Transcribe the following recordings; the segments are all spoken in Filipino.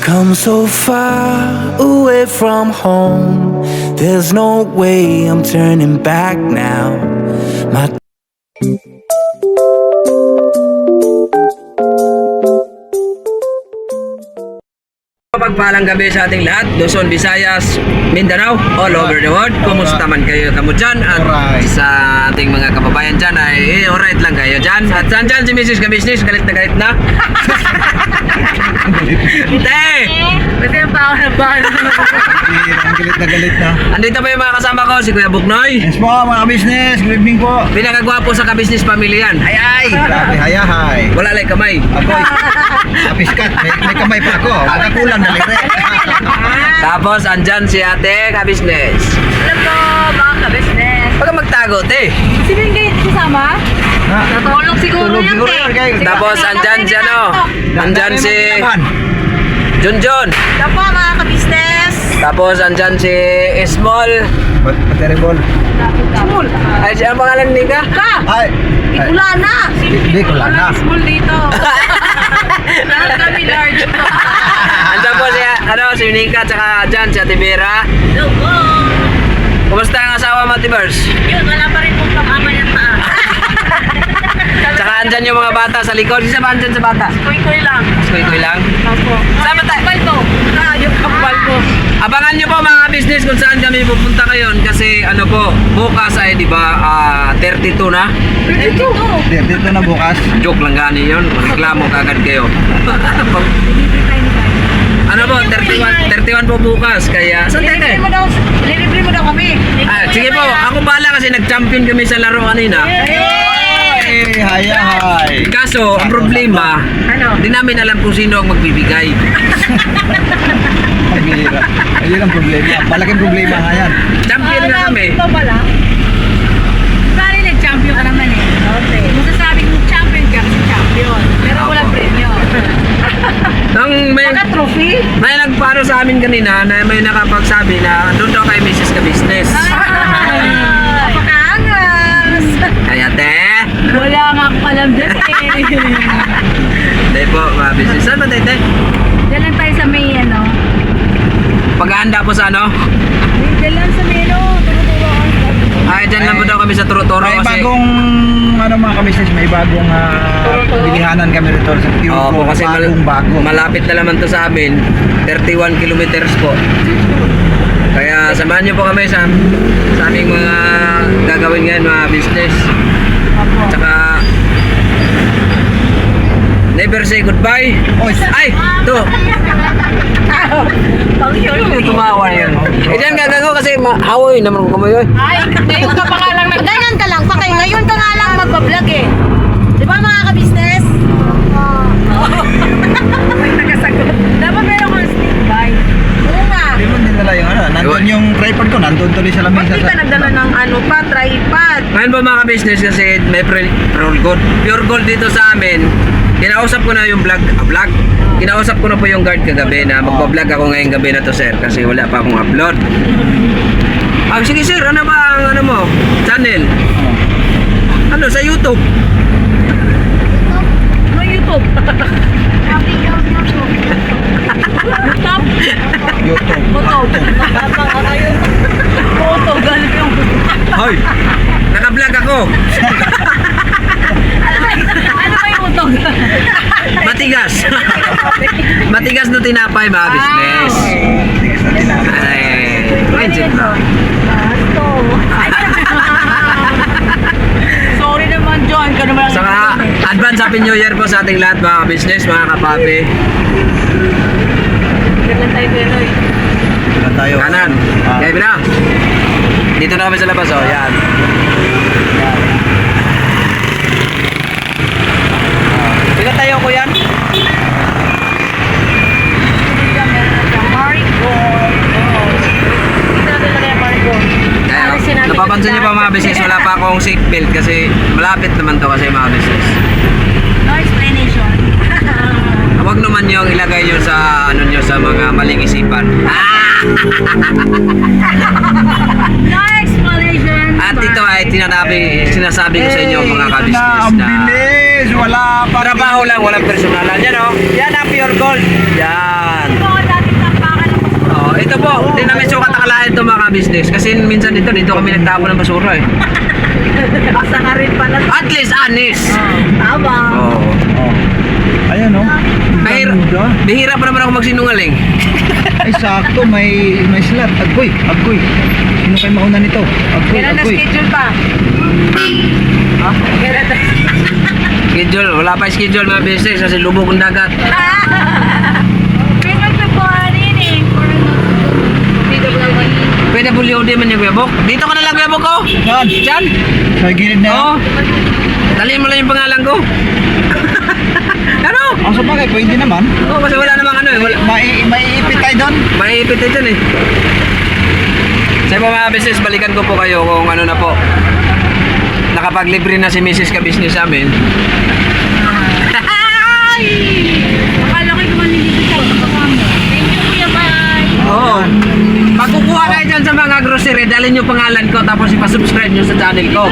come so far away from home. There's no way I'm turning back now. My Pagpalang gabi sa ating lahat, Luzon, Visayas, Mindanao, all over the world. Kumusta man kayo kamo dyan? At sa ating mga kababayan dyan ay alright lang kayo dyan. At saan dyan si Mrs. Kabisnes? Galit na Te! Kasi yung pa ako na bahan. Galit na. Andito pa yung mga kasama ko, si Kuya Buknoy. Yes po mga business, good evening po. Pinakagwapo sa kabisnes pamilya yan. Ay! Grabe, hayahay. Wala lang kamay. Ako'y kapiskat, may kamay pa ako. Magkakulang daliri. Tapos andyan si ate kabisnes. Alam ko, mga ka-business. Huwag kang magtago, te. Sino yung kayo kasama? Natulog siguro Tulog yan, siguro te. yan, kay- Tapos andyan si ano? Andyan si Junjun. Alam po, mga ka-business. Tapos andyan si Small. Terrible. Small. Ay, siya ang pangalan ni ka? Ka! Ay, Wala na. Hindi, wala na. Small dito. Lahat kami large. Andyan po si, si Nika, tsaka dyan si Ate Vera. Hello po. Kumusta ang asawa mo, Ate Bers? Yun, wala pa rin pong pang-ama ng paa. Tsaka andyan yung mga bata sa likod. Sisa ba andyan sa bata? Kuy-kuy lang. Kuy-kuy lang. Opo. Sama tayo. Kambal ko. Yung kambal ko. Abangan nyo po mga business kung saan kami pupunta ngayon kasi ano po, bukas ay di ba 32 na? Ito. dito na bukas. Joke lang gani yun, reklamo kagad kayo. Ano po, 31 po bukas kaya saan tayo? Nilibre mo daw kami. Sige po, ako bala kasi nag-champion kami sa laro kanina. Hey, hayahay. Kaso, ang problema, Ano? hindi namin alam kung sino ang magbibigay. Pag-iira. Ayun ang problema. Malaking problema nga yan. Champion na kami. Ito pala. Bali nag-champion ka naman eh. Okay. Masasabi kong champion ka kasi champion. Pero walang premyo. Nang Naka-trophy? may nagparo sa amin kanina na may nakapagsabi na doon daw kay Mrs. Kabisnes. Napakaangas! Kaya te, Wala nga akong alam dyan eh. hindi po, mga business. Saan ba tayo te? Diyan lang tayo sa may ano. Paghahanda po sa ano? Diyan lang sa may ano. Turo-turo ang Ay, dyan lang po daw kami sa Turo-Turo May kasi... bagong, ano mga kamisnes, may bagong bilihanan kami rito sa Pure Oo po, kasi bago. malapit na naman to sa amin. 31 kilometers po. Kaya samahan nyo po kami sa aming mga gagawin ngayon, mga business. Tsaka never say goodbye. Oy, Ay! Ito! Yung tumawa yan. Eh dyan gagago kasi hawoy naman ko kumayoy. Ay, ngayon ka pa nga lang ganyan ka lang pa kayo. Ngayon ka nga lang magpa-vlog eh. Di ba mga ka-business? May nakasagot. Dapat meron kang standby. Oo nga. hindi mo dinala yung ano. Nandun yung tripod ko, nandun tuloy sa lamesa. Bakit ka nagdala ng ano pa, tripod? Ngayon po mga business kasi may pure gold dito sa amin. Kinausap ko na yung vlog. Kinausap ko na po yung guard kagabi na magpa-vlog ako ngayong gabi na to sir kasi wala pa akong upload. Sige sir, ano ba ang ano mo? Channel? Ano sa YouTube? Ano YouTube? YouTube? YouTube. YouTube. Ano yun? Photo, galit yung... Hoy! Naka-vlog ako. Ano ba yung utog? Matigas. Matigas na tinapay mga business. Tigas na tinapay. Ay, mindset na. Sorry naman, John. Ka naman. Saka advance happy new year po sa ating lahat mga business, mga kapapi. Kailan tayo Pinoy? Wala tayo. Kanan. Okay, na. Dito na kami sa labas, oh. Yan. Pila tayo ko yan? Napapansin niyo pa mga business, wala pa akong seatbelt kasi malapit naman to kasi mga business. No explanation. Huwag naman yung ilagay nyo sa ano nyo sa mga maling isipan. No explanation. At ito ay sinasabi ko sa inyo mga ka-business Ang na bilis! Wala pa. trabaho lang, walang personalan. Yan o. Yan ang pure gold. Yan. ito po, hindi namin sukat akalain ito mga business. Kasi minsan dito kami nagtapon ng basura eh. Asa ka rin pala. At least honest. Tama. Oo. Ayan o. Bihira pa naman ako magsinungaling. Ay sakto, may slot. Agoy. Sino kayo mauna nito? Kailan na schedule pa? Ha? Kailan na Schedule, wala pa schedule mga business kasi lubog ang dagat. Kailan na po rin eh? Pwede PWD man yung Kuya Bok. Dito ka na lang Kuya Bok ko. Saan? Diyan. Sa gilid na yan? Oo. Daliin mo lang yung pangalan ko. Ano? Ang sa bagay, pwede naman. Oo, kasi wala namang ano eh. Wala. Maiipit tayo doon. May ipit dyan eh. Sa mga business, balikan ko po kayo kung ano na po. Nakapaglibre na si Mrs. Ka-business amin. Akala ko yung manilito sa mo. Thank you, Kuya Bay. Oo. Pag kukuha kayo dyan sa mga grocery, dalhin yung pangalan ko tapos ipasubscribe nyo sa channel ko.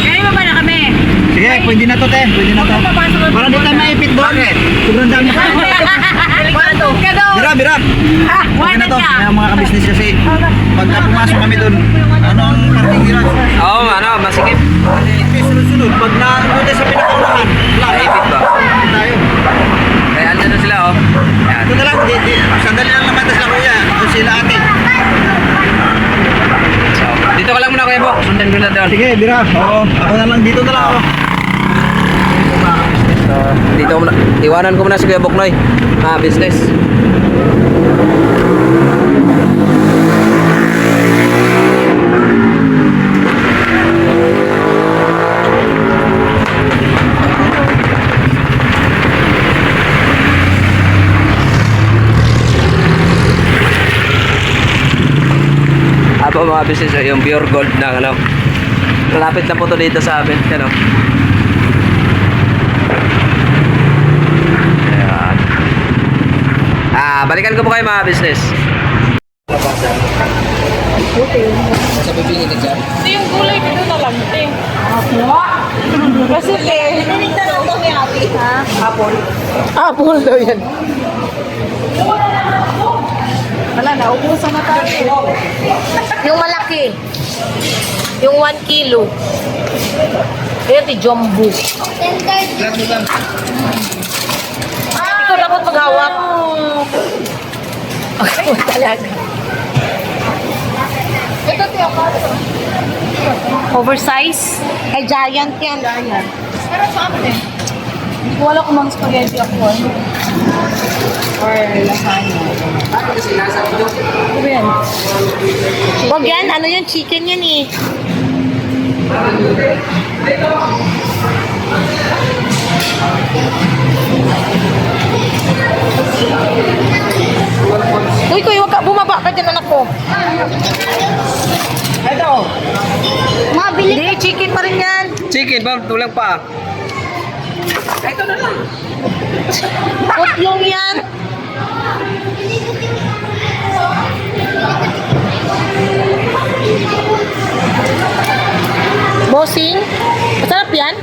Kaya mo ba na kami? Sige, pwede na to, te. Pwede na to. Para di tayo maipit doon. Bakit? Sobrang dami. Delikado. Birap. Okay Wala na to. ka. Kaya mga kabisnes kasi pagka pumasok kami doon, anong parting hirap? Oo, ano, masikip. Kasi sunod-sunod, pag na-note sa pinakaunahan, Naipit ba? tayo. Kaya andyan na sila oh. Yan. Ito na lang, sandali lang naman tas lang kuya. O sila ate. So, dito ka lang muna Kuya Bok. Sundan ko na doon. Sige, birap. Oo, ako na lang dito na lang ako. So, dito ko muna. Iwanan ko muna si Kuya Bok Noy. Business. Apo mga business, yung pure gold na ano. Malapit lang po to dito sa amin, ano. Ayan. Balikan ko po kayo mga business. Sa bibingin ka dyan? Ito yung gulay dito na lang, te. Kasi, te. Pinita lang ito ni ate, ha? Apple daw yan. Wala na, ubusan na tayo. Yung malaki. Yung 1 kilo. Ito, jumbo. Ikaw dapat maghawak. Ako talaga. Ito, tiyo ka. Oversize? Ay, giant yan. Giant. Pero sa amin. Hindi ko wala kung mga spaghetti ako. Or lasagna. Ano yan? Wag yan, ano yan? Chicken yan eh. Uy, kuy, wag ka, bumaba ka dyan, anak ko. Ito. Hindi, chicken pa rin yan. Chicken, bang tulang pa. Putlong yan. Bossing? Masarap yan?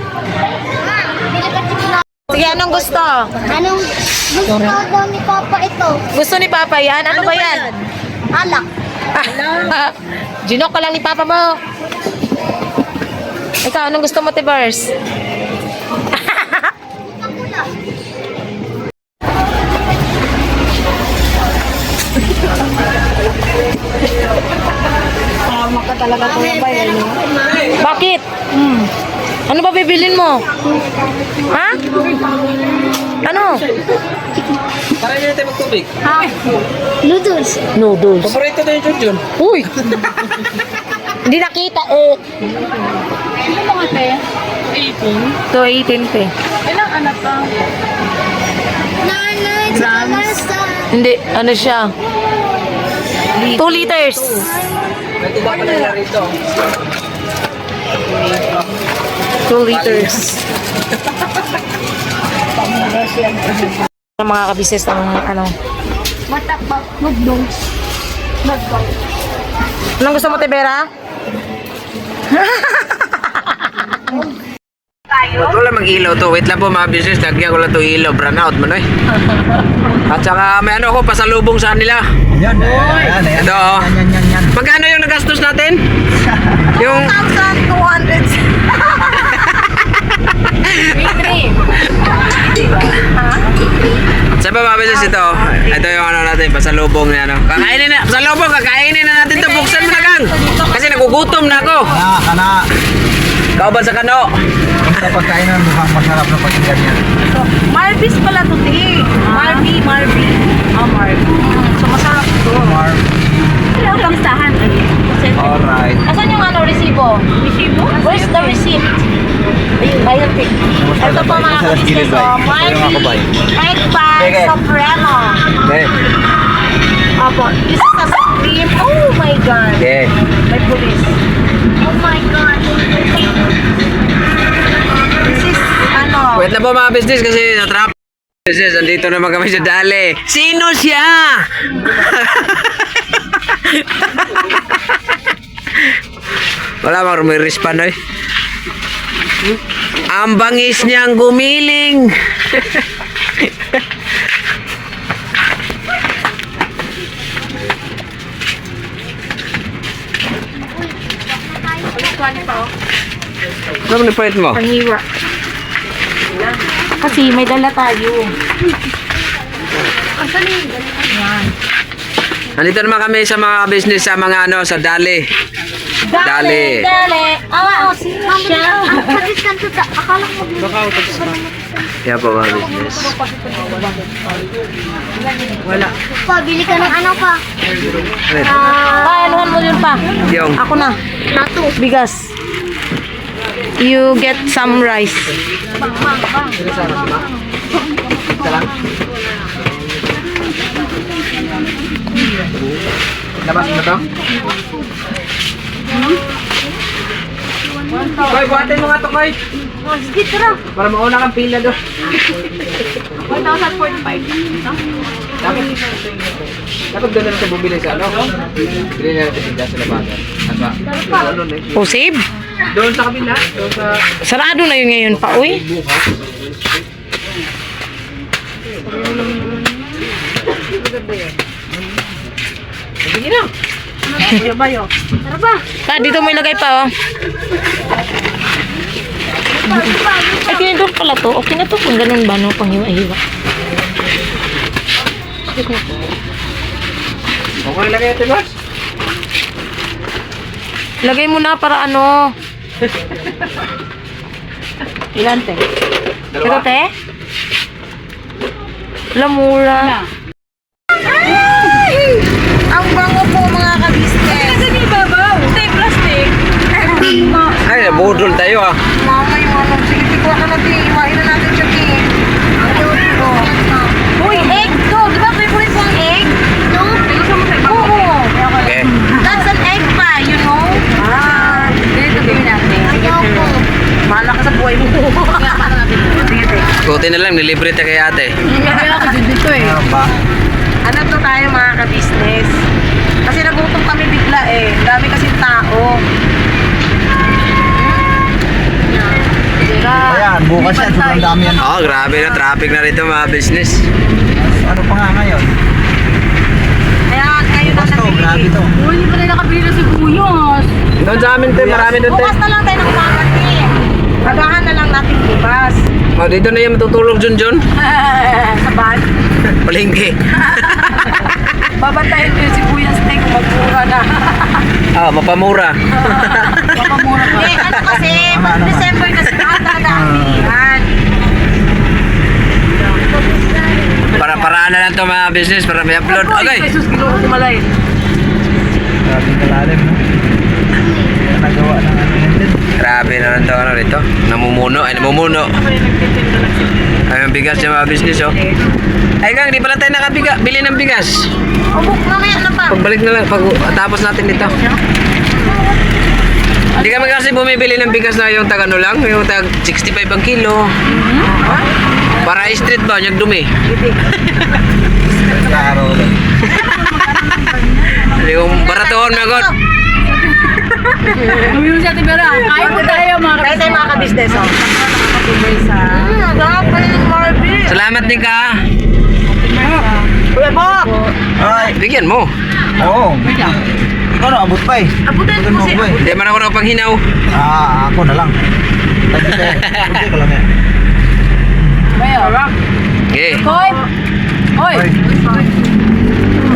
Sige, anong gusto? Anong gusto daw ni Papa ito? Gusto ni Papa yan? Ano ba yan? Alak. Ginok ka lang ni Papa mo. Ikaw, anong gusto mo, Tibers? Tama ka talaga, Kuya Bay. Bakit? Ano ba bibilin mo? Ha? Ano? Para nyo natin magtubig. Noodles. Noodles. Paborito na yung Jun. Uy! Hindi nakita eh. Ano mga te? 18? So, 18 pe. Ilang anak ka? Nanay, sa Hindi, ano siya? 2 liters. Pwede ba pala na rito? 2 liters. Ang mga kabises ng ano. matakbak. Noodles. Noodles. Anong gusto mo, Tibera? Wala mag-ilaw to. Wait lang po mga business. Lagyan ko lang to ilaw. Brown out mo na eh. At saka may ano ako, pasalubong sa nila. Yan, ayan. Ito, oh. Yan. Magkano yung nagastos natin? Yung... 1,200. Sa ba mga business ito? Ito yung ano natin, pasalubong na ano. Kakainin na, pasalubong, kakainin na natin ito. Buksan mo na kang. Kasi nagugutom na ako. Kana. Kauban sa kano. Basta pagkain na mukhang masarap na pakinggan yan. Marvis pala to, te. Marvi. So, masarap to. Listahan. Alright. Asan yung ano, resibo? Resibo? Where's the receipt? Ayun, bayad eh. Ito po mga kabisnes, oh. Marvi. Egg pan Sige. soprano. Okay. Apo, this is a cream. Oh my God. Okay. May pulis. Oh my God. This is, ano, Wait lang po mga business kasi na-trap. Business, andito naman kami sa Dali. Sino siya? Wala bang rumirespan eh. Ang bangis niyang gumiling. Ano ni point mo? panghiwa. Kasi may dala tayo. Nandito naman kami sa mga business sa mga ano sa Dali. Dali. Oh, sino siya? Akala ko Kaya po mga business. pabili ka ng ano pa. Anuhan mo yun pa. Yung Ako na. Nato. Bigas. You get some rice. labas mo to? Koy, buhatin mo nga to, Koy. Sige, tara. Para mauna kang pila do. 1,045. Dapat doon na natin bumili sa ano? Bili na natin tinda sa labanan. Ano na eh? O, save. Doon sa kabila. Doon sa... Sarado na yun ngayon pa, uy. Sige na. Tara ba? Dito mo ilagay pa, oh. Ay, kinidor pala to. Okay na to kung ganun ba, no? Panghiwa-hiwa. Okay lang ito, boss. Lagay mo na para ano. Ilan, te? Pero, te? Lamura. Ay! Ang bango po, mga kabisnes. Kasi may babaw. Stay plastic. Ay, nabudol tayo ah. Mama, yung ano. Sige, tikuha ka natin. Iwain na natin siya, te. Uy, egg to. Di ba favorite mo ang egg? No? Oo. Okay. That's an egg pie, you know? Dito gawin natin. Ayaw ko. Mahala ka sa buhay mo. Sige, te. Kuti na lang, nilibre tayo kay ate. Kaya ako din dito eh. Meron ba? Ano to tayo mga ka-business? Kasi nagutom kami bigla eh. Dami kasi tao. Ayan, bukas yan. Sobrang dami yan. Oh, grabe na traffic na rito mga business. Ano pa nga ngayon? Kaya ngayon na Bukas to, grabe to. Uy, hindi pa rin nakabili na si Buyos. Doon sa amin te, marami doon te. Bukas na lang tayo ng umamin. Agahan na lang natin bukas. Oh, dito na yung matutulog Junjun. Sa bag. Palengke. Babantayan ko yung sibuyas steak. Magmura na. Ah, mapamura. Mapamura pa. Eh, ano kasi, December kasi talaga ang bilihan. Para-paraan na lang to mga business para may upload. Okay. Pesos kilo ko kumalay. Grabing kalalim, no? Kaya nagawa ng ano yan din. Grabe na lang to ano rito. Namumuno. Ay, namumuno. Ay, ang bigas yung mga business oh. Ay, Kang, di pala tayo nakabiga. Bili ng bigas. Ubuk, mamaya na pa. Pagbalik na lang, pag tapos natin dito. Hindi kami kasi bumibili ng bigas na yung tag ano lang, yung tag 65 ang kilo. Para street ba, yung dumi. Klaro ulit. Yung baratoon na god. Uminom siya, Tibera. Kain po tayo, mga Kaya tayo mga ka-business, oh. kapatid sa... Sarap pa yung Marvin. Salamat din ka. Kuya Bok! Ay, Bigyan mo. oo. Ikaw na, abot pa eh. Abutin Abutin mo mo si... ako eh. Hindi man ako nakapanghinaw. Ako na lang. Thank you, sir. Kunti ko lang yan. Bayo. Okay. Koy! Koy! Ay,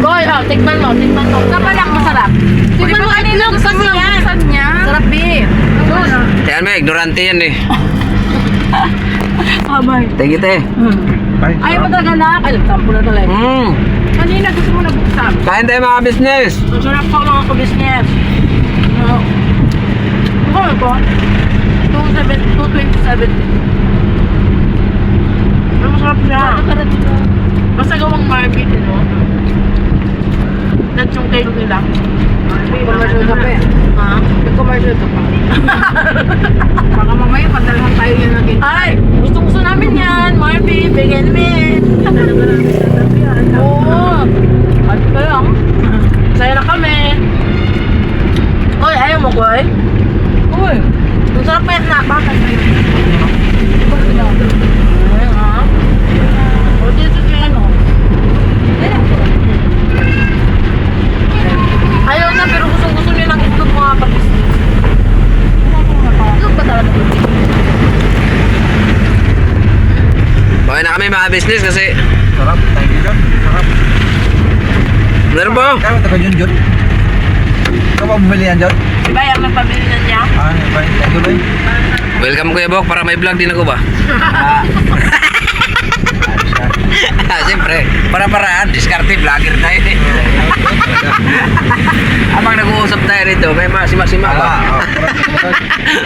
Goy, oh, tikman mo. Kapalak masarap. Tikman mo kanina gusto yan. Saan niya? Sarap, B. Yan mo, ignorante yan eh. Amay. Thank you, te. ay, Ayaw mo talaga na. Ay, tampo na talaga. Kanina gusto mo na buksan. Kain tayo mga business. Ang sarap po mga ka-business. Ano po? 227. Ang masarap niya. Basta gawang Marvin, no? That's yung kayo nila. Commercial ka pa eh. Ha? Commercial ka pa. Baka mamaya padalhan tayo yan again. Ay! Gusto namin yan! Marvin, bigyan namin! Oo! At pa lang. Saya na kami. Oy, ayaw mo, Koy? Uy! Ang sarap pa yan na. Bakit? Ay, ha? O, dito siya, ano? Ayaw na, pero gusto niya ng itlog mga kapis. Itlog ba talaga? Okay na kami mga business kasi sarap. Thank you, John. Sarap. meron ba? Kaya taga John, John. Ikaw ba bumili yan, John? Diba yung nagpabili na niya? Bye. Thank you, bye. Welcome Kuya Bok para may vlog din ako ba? Siyempre, para-paraan, diskarte, vlogger tayo eh. Habang nag-uusap tayo rito, may masima-sima ba?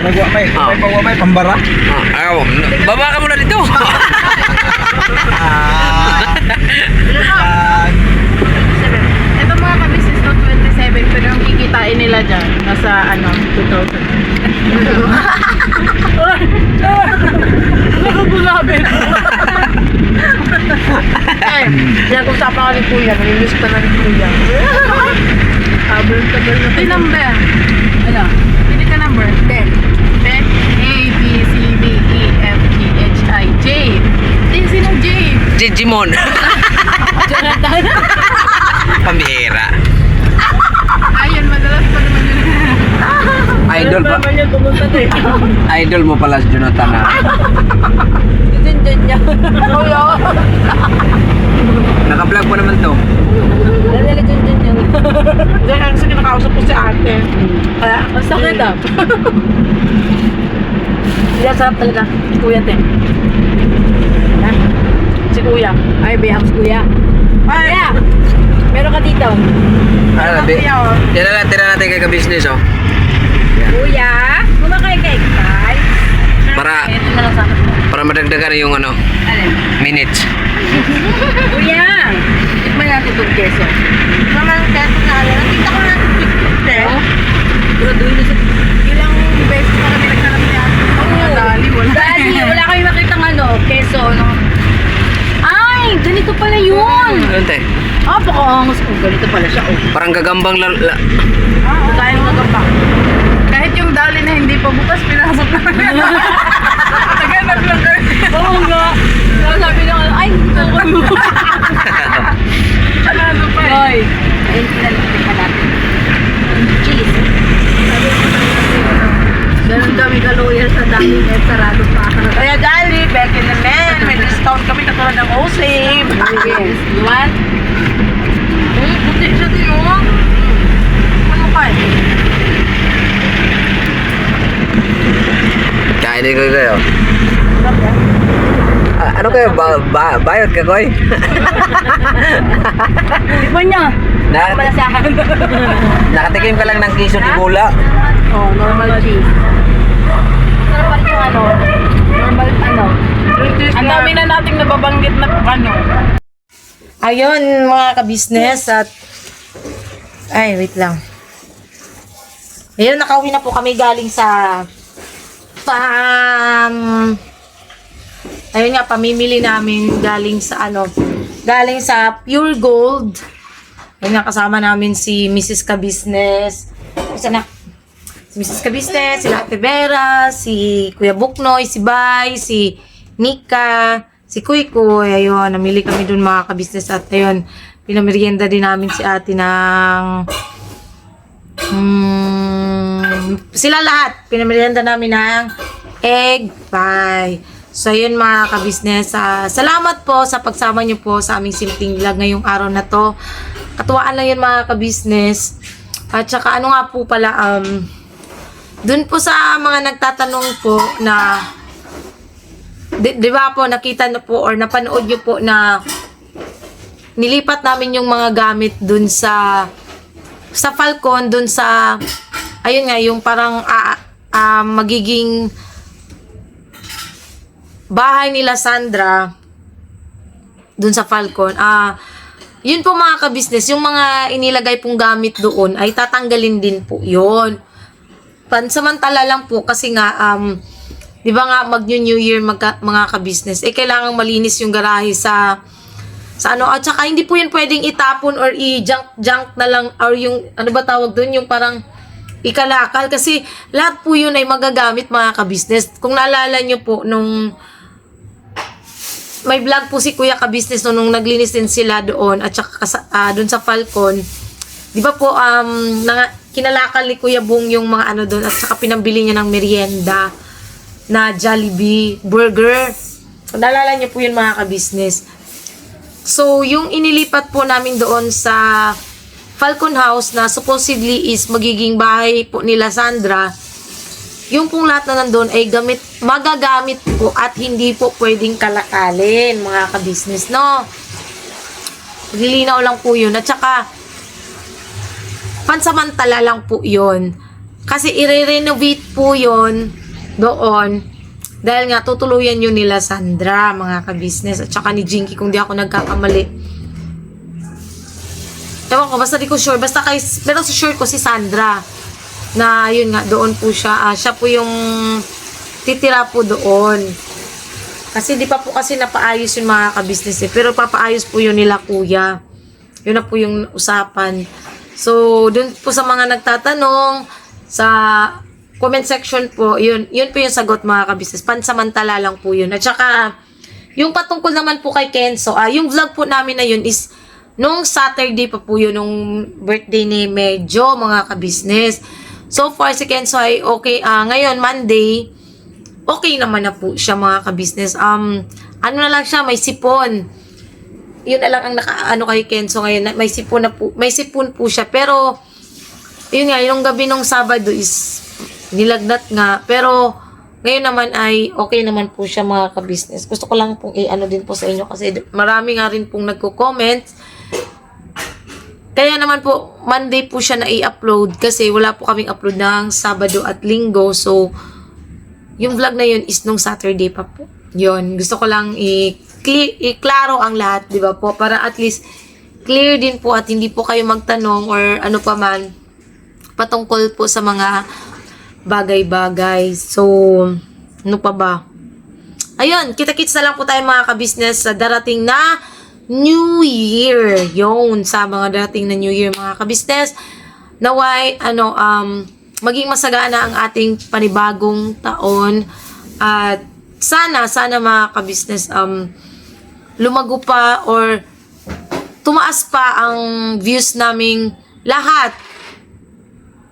Nagwamay. May pagwamay, pambara. Baba ka muna dito. Ito mga ka-business no, 27, pero ang kikitain nila dyan, nasa ano, 2,000. Nakabulabit! Eh, nag-usapan ko ni Kuya, nililis pa na ni Kuya. Tabal na. Ito yung number. Ano? Pili ka number. 10. 10? A, B, C, D, E, F, G, H, I, J. Sinong J? Jijimon. Jonathan. Pambihira. Ayun, madalas pa naman yun. Idol pa. Idol mo pala si Jonathan ha. Dyan niya. Kuya! Naka-vlog mo naman to. Dali dyan yun. Diyan kasi kinakausap ko si ate. Kaya, Ang sakit ah. hindi sarap talaga. Kuya, te. Ha? Si Kuya. Ay, behams kuya. Kuya! Meron ka dito. Ano na, tira natin kay ka-business oh. Kuya! Kumakay kay Kai. Para, Ito na lang sa akin. para madagdagan yung ano, minutes. Kuya! Tikman natin itong keso. Naman, kaya na alam. Nakita ko na ito. Graduin na sa... Ilang beses na kami naghanap ni ate. Dali, wala kami makitang ano, keso, no? Ay, ganito pala yun! Ano te? Ah, baka angas ko. Ganito pala siya, oh. Parang gagambang Kaya nga pa. Kahit yung dali na hindi pa bukas, pinasok na. Naghanap lang kayo. Oo nga. Sabi na, ay, hindi ko kayo. Ano pa eh. Hoy, ayun, pinalitin pa natin. Cheese. Ganun kami kaluya sa dali at sarado pa. Kaya dali, Becky na men. May discount kami katulad ng O-Save. Yes. You want? Buti siya din oh. Ano pa eh? Kain din ko kayo. Ano kayo? Bayot ka, Koy? Tikman niya. Wala sa akin. Nakatikim ka lang ng kiso di gula. Oh, normal cheese. Pero pa rin yung ano, normal ano. Ang dami na nating nababanggit na ano. Ayun mga ka-business at ay wait lang. Ayun nakauwi na po kami galing sa ayun nga pamimili namin galing sa ano galing sa Pure Gold. Ayun nga kasama namin si Mrs. Ka-business. Isa na Si Mrs. Kabisnes, sila Ate Vera, si Kuya Buknoy, si Bay, si Nika, si Kuy Kuy. Ayun, namili kami dun mga kabisnes. At ayun, pinamerienda din namin si ate ng sila lahat. Pinamerienda namin ng egg pie. So, ayun mga kabisnes. Salamat po sa pagsama niyo po sa aming simpleng vlog ngayong araw na to. Katuwaan lang yun mga kabisnes. At saka ano nga po pala, dun po sa mga nagtatanong po na di ba po nakita na po or napanood nyo po na nilipat namin yung mga gamit dun sa Falcon, dun sa ayun nga yung parang magiging bahay nila Sandra dun sa Falcon. Yun po mga kabisnes, yung mga inilagay pong gamit doon ay tatanggalin din po yun. Pansamantala lang po kasi nga di ba nga mag-New Year mga kabisnes, kailangang malinis yung garahe sa ano, at saka hindi po yun pwedeng itapon or i-junk na lang, or yung ano ba tawag doon, yung parang ikalakal, kasi lahat po yun ay magagamit mga kabisnes. Kung naalala nyo po nung may vlog po si Kuya Kabisnes nung naglinis din sila doon at saka doon sa Falcon, di ba po kinalakal ni Kuya Bong yung mga ano doon at saka pinambili niya ng merienda na Jollibee burger. Naalala niyo po yun mga kabisnes. So, yung inilipat po namin doon sa Falcon House na supposedly is magiging bahay po nila Sandra, yung pong lahat na nandun ay magagamit po at hindi po pwedeng kalakalin mga kabisnes, no? Lilinaw lang po yun. At saka, pansamantala lang po yun. Kasi i-renovate po yun doon. Dahil nga, tutuluyan yun nila Sandra, mga kabisnes. At saka ni Jinky, kung di ako nagkakamali. Ewan ko, basta di ko sure. Pero sure ko si Sandra. Na yun nga, doon po siya. Siya po yung titira po doon. Kasi di pa po kasi napaayos yung mga kabisnes eh. Pero papaayos po yun nila kuya. Yun na po yung usapan. So, dun po sa mga nagtatanong, sa comment section po, yun po yung sagot mga kabisnes. Pansamantala lang po yun. At saka, yung patungkol naman po kay Kenzo, yung vlog po namin na yun is, nung Saturday pa po yun, nung birthday ni Medyo, mga kabisnes. So far, si Kenzo ay okay. Ngayon, Monday, okay naman na po siya mga kabisnes. Ano na lang siya, may sipon. Yun na lang ang nakaano kay Kenzo ngayon. May sipon po siya. Pero, yun nga, yung gabi nung Sabado is nilagnat nga. Pero, ngayon naman ay okay naman po siya mga kabisnes. Gusto ko lang pong i-ano din po sa inyo kasi marami nga rin pong nagko-comment. Kaya naman po, Monday po siya na i-upload kasi wala po kaming upload ng Sabado at Linggo. So, yung vlog na yun is nung Saturday pa po. Yun, gusto ko lang i-klaro ang lahat, di ba po? Para at least clear din po at hindi po kayo magtanong or ano pa man patungkol po sa mga bagay-bagay. So, ano pa ba? Ayun, kita-kits na lang po tayo mga kabisnes sa darating na New Year. Yun, sa mga darating na New Year mga kabisnes. Naway, maging masagana ang ating panibagong taon. At sana mga kabisnes, lumago pa or tumaas pa ang views naming lahat.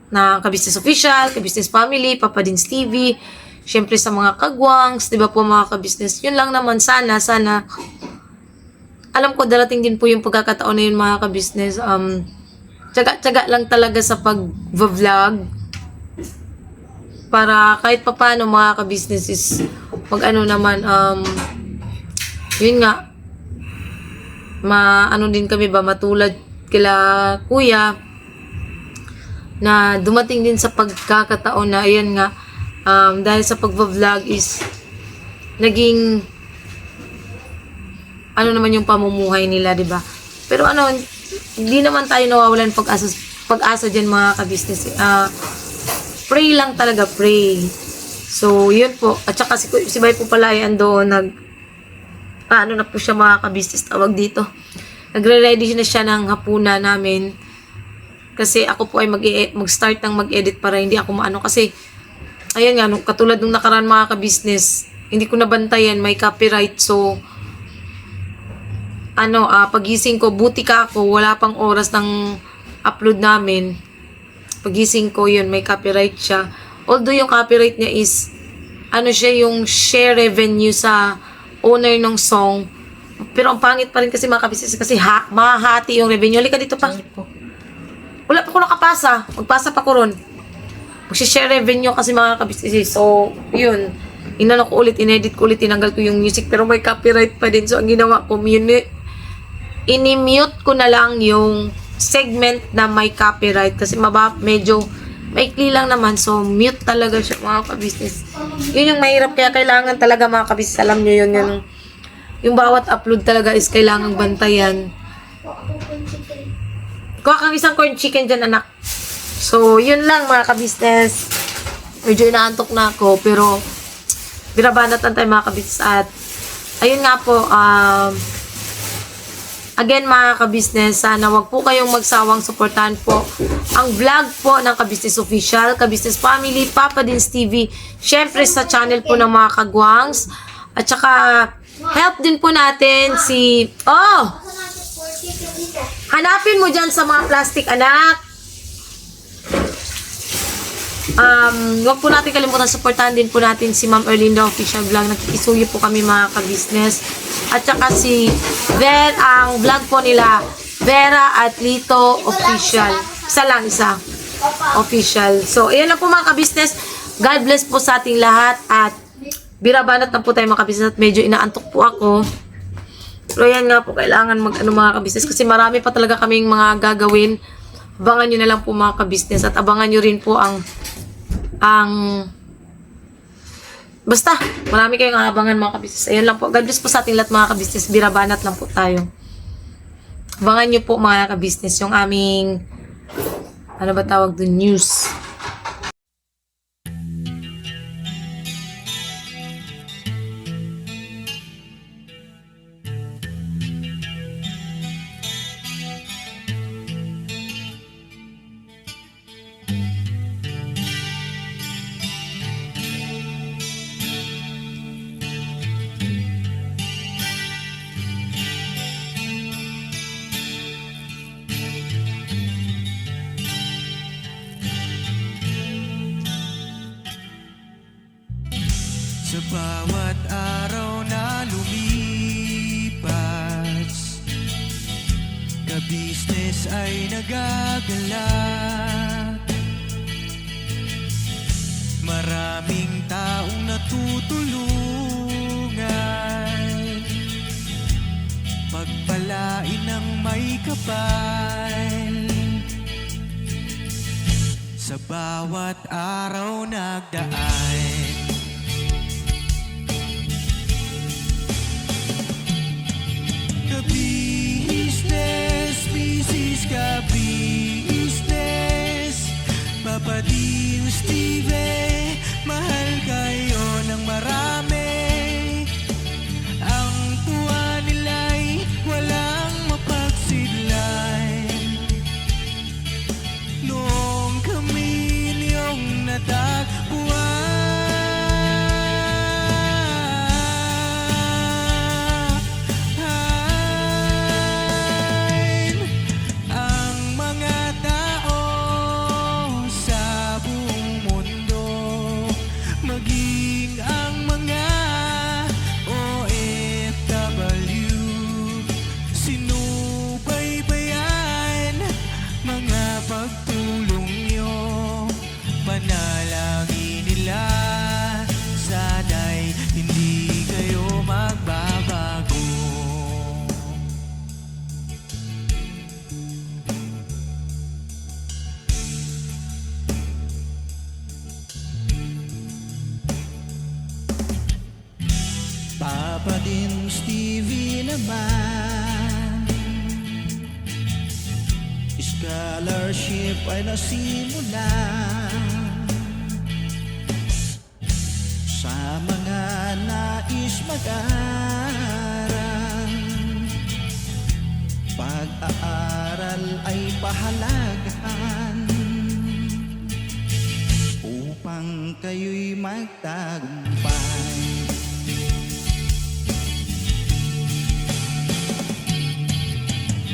Na Kabisnes Official, Kabisnes Family, Papa Dins TV, syempre sa mga kagwangs, di ba po mga kabisnes. Yun lang naman, sana alam ko darating din po yung pagkakataon na yun mga kabisnes. Tsaga lang talaga sa pag-vlog para kahit papano mga kabisnes is mag-ano naman, yun nga, ano din kami ba, matulad kila kuya na dumating din sa pagkakataon na ayan nga, dahil sa pag-vlog is naging ano naman yung pamumuhay nila, di ba? Pero hindi naman tayo nawawalan pag-asa dyan mga kabisnes. Pray lang talaga, pray. So, yun po. At saka si Bay po pala ay andoon, ano na po siya mga kabisnes, tawag dito. Nagre-ready na siya ng hapunan namin. Kasi ako po ay mag-start ng mag-edit para hindi ako maano. Kasi, ayan nga, katulad nung nakaraan mga ka-business, hindi ko nabantayan, may copyright. So, pagising ko, buti ka ako, wala pang oras ng upload namin. Pagising ko yun, may copyright siya. Although yung copyright niya is, siya yung share revenue sa owner ng song. Pero ang pangit pa rin kasi mga kabisnes, kasi mahati yung revenue. Halika dito pa. Wala pa ko nakapasa. Magpasa pa ko ron. Mag-share revenue kasi mga kabisnes. So, yun. Inano ko ulit, inedit ko ulit, tinanggal ko yung music. Pero may copyright pa din. So, ang ginawa ko, ini-mute ko na lang yung segment na may copyright. Kasi medyo maikli lang naman. So, mute talaga siya mga kabisnes. Yun yung mahirap. Kaya kailangan talaga mga kabisnes. Alam nyo yun. Yung bawat upload talaga is kailangang bantayan. Kuha kang isang corn chicken dyan, anak. So, yun lang mga kabisnes. Medyo inaantok na ako. Pero, binabanatan tayo mga kabisnes. At, ayun nga po, again mga kabisnes, sana wag po kayong magsawang suportahan po ang vlog po ng Kabisnes Official, Kabisnes Family, Papa Dins TV, syempre sa channel po ng mga kagwangs, at saka help din po natin si, hanapin mo dyan sa mga plastic, anak. Wag po natin kalimutan, suportahan din po natin si Ma'am Erlinda Official Vlog. Nakikisuyo po kami mga kabisnes. At saka si ang vlog po nila, Vera at Lito Official. Isa. Official. So, ayan lang po mga kabisnes. God bless po sa ating lahat. At birabanat na po tayo mga kabisnes. At medyo inaantok po ako. Pero ayan nga po, kailangan mga kabisnes. Kasi marami pa talaga kaming mga gagawin. Abangan nyo na lang po mga kabisnes. At abangan nyo rin po basta, marami kayong aabangan mga kabisnes. Ayun lang po. God bless po sa ating lahat mga kabisnes. Birabanat lang po tayo. Abangan nyo po mga kabisnes yung aming, ano ba tawag doon, news. Sa bawat araw na lumipas, kabisnes ay nagagalak. Maraming taong natutulungan, pagpalain ng may kapal. Sa bawat araw nagdaan, Kabisnes, Papa Dins TV, mahal kayo ng marami. Ang tuwa nila'y walang mapagsidlay. Noong kami niyong natagpuan, Papa Dins TV naman, scholarship ay nasimula sa mga nais mag-aral. Pag-aaral ay pahalaga, kayo'y magtagumpay.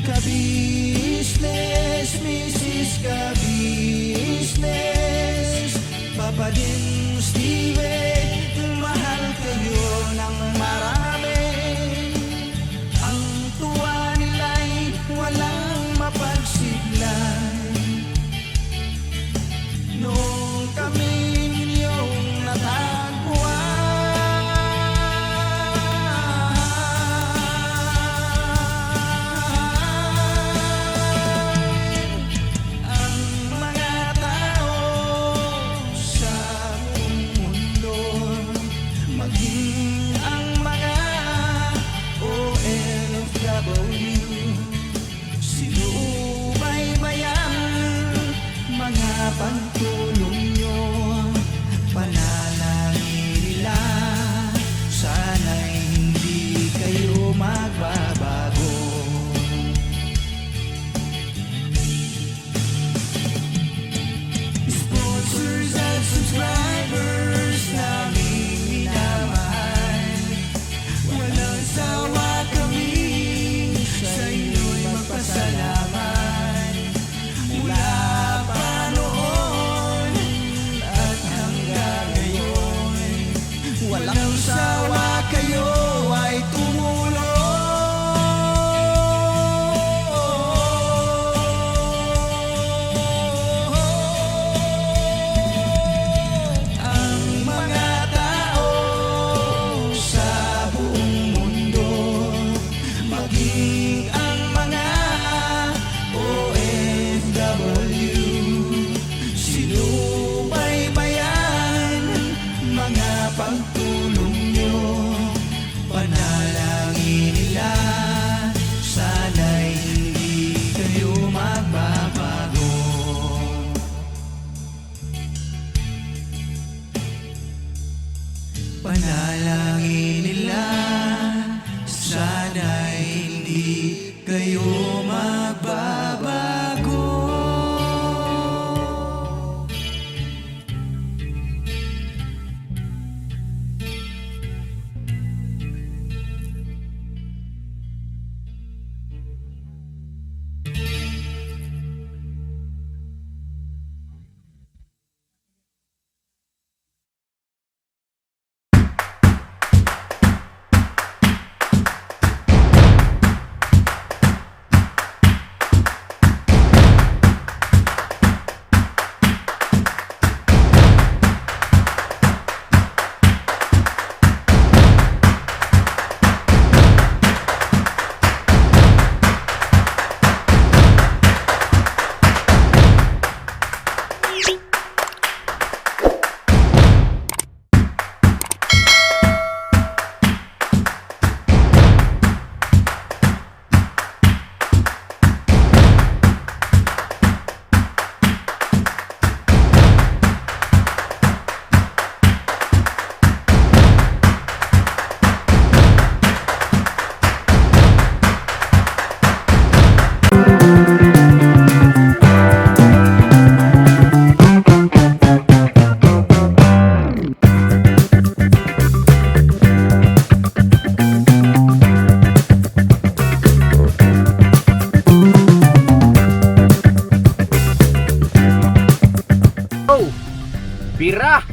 Ka-business, Mrs. Ka-business, Papa din Steven, mahal kayo ng marami. Ang tuwa nila'y walang mapagsiglay. Nung kami ninyong natagpuan, ang mga tao sa buong mundo, maging ang mga OFW, sinubaybayan mga pagtulong nyo, panalangin nila, sana'y hindi kayo magbabago. Sponsors at subscribers namin minamahal, walang sawa kami sa inyo'y magpasalamat. Mula pa noon at hanggang ngayon, walang sawa kayo ay tumulong. Ang mga tao sa buong mundo, maging ang mga OFW, sinubaybayan mga pagtulong nyo, panalangin nila, sana'y hindi kayo magbabago. Panalangin nila, sana'y hindi kayo magbabago. Bira!